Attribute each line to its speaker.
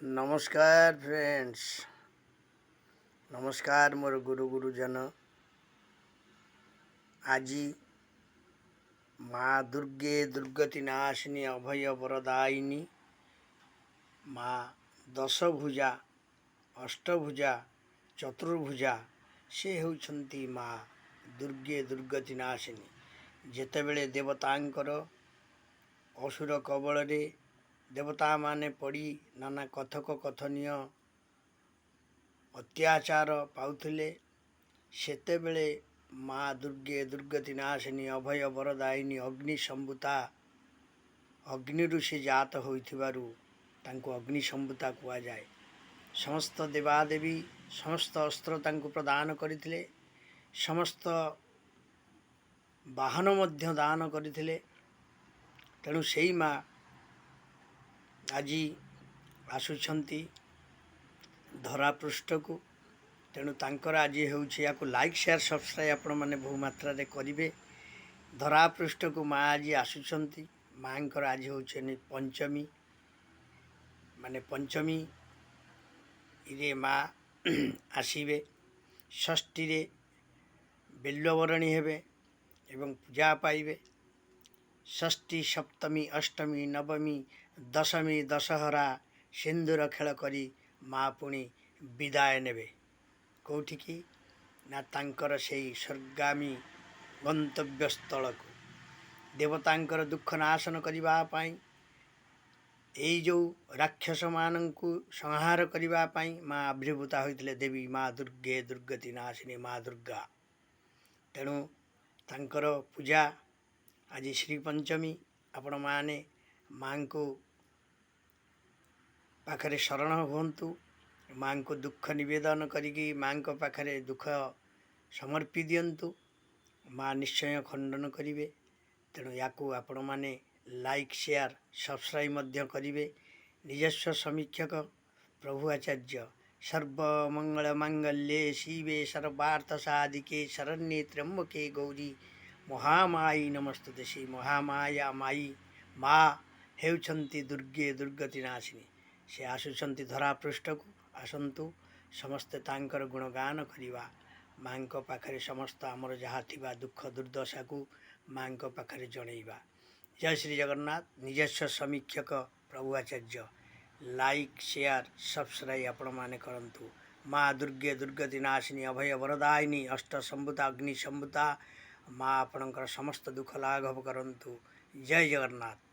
Speaker 1: नमस्कार फ्रेंड्स, नमस्कार मोर गुरुजन। आज माँ दुर्गे दुर्गति नाशिनी अभय वरदायिनी माँ दशभुजा अष्टभुजा चतुर्भुजा से होउछंती माँ दुर्गे दुर्गति नाशिनी। जेतेबेले देवतांकर असुर कबल देवता माने पड़ी नाना कथक कथनीय अत्याचार पाउथिले, सेतेबेले माँ दुर्गे दुर्गति नाशिनी अभय वरदायिनी अग्नि संभूता अग्नि से जात होइथिबारु तांको अग्नि संभूता कुआ जाए। समस्त देवादेवी समस्त अस्त्र तांको प्रदान करथिले, समस्त वाहन मध्य दान करथिले। तेणु सेई माँ आज आसुछंती धरा पृष्ठ को। तेणु तांकर आज होउछि याको लाइक शेयर सब्सक्राइब आपण माने बहु मात्रा रे करिवे। धरा पृष्ठ को माँ आज आसुछंती। माँकर आज होउछि पंचमी, माने पंचमी रे माँ आसीबे। षष्ठी रे बेल्लवरणी हेबे एवं पूजा पाइबे। षष्ठी सप्तमी अष्टमी नवमी दशमी दशहरा सिंदूर खेल करी माँ पुणी विदाय नेबे। कौठी की ना तांकर सेई स्वर्गामी गंतव्य स्थल को देवतांकर दुख नाशन करिबा पाई, एई जो राक्षस मानंकु संहार करिबा पाई माँ आविर्भूता होइतिले देवी माँ दुर्गे दुर्गति नाशिनी माँ दुर्गा। तेणु तांकर पूजा आज श्री पंचमी। आपण माने माँ को पाखरे शरण हुंतु, माँ को दुख निवेदन करिकी माँ को पाखरे दुख समर्पी दियंतु। माँ निश्चय खंडन करिवे। तेणु याकू आपण माने लाइक शेयर सब्सक्राइब मध्य करिवे। निजस्व समीक्षक प्रभु आचार्य सर्वमंगल मांगल्ये शिवे सर्वार्थ साधिके शरण्ये त्र्यंबके गौरी महामाई नमस्तुते। श्री महामाया माई माँ हेउछंती दुर्गे दुर्गति नाशिनी। से आसुछंती धरा पृष्ठ को। आसंतु समस्ते तांकर गुणगान करिवा। माँ को पाखरे समस्त आमर जहाँ थिबा दुख दुर्दशा को माँ को पाखरे जणैबा। जय श्री जगन्नाथ। निजस्व समीक्षक प्रभु आचार्य लाइक शेयर सब्सक्राइब आपण माने करंतु। माँ दुर्गे दुर्गति नाशिनी अभय वरदायिनी अष्ट संभूता अग्नि संभूता माँ आपणकर समस्त दुख लाघव करंतु। जय जगन्नाथ।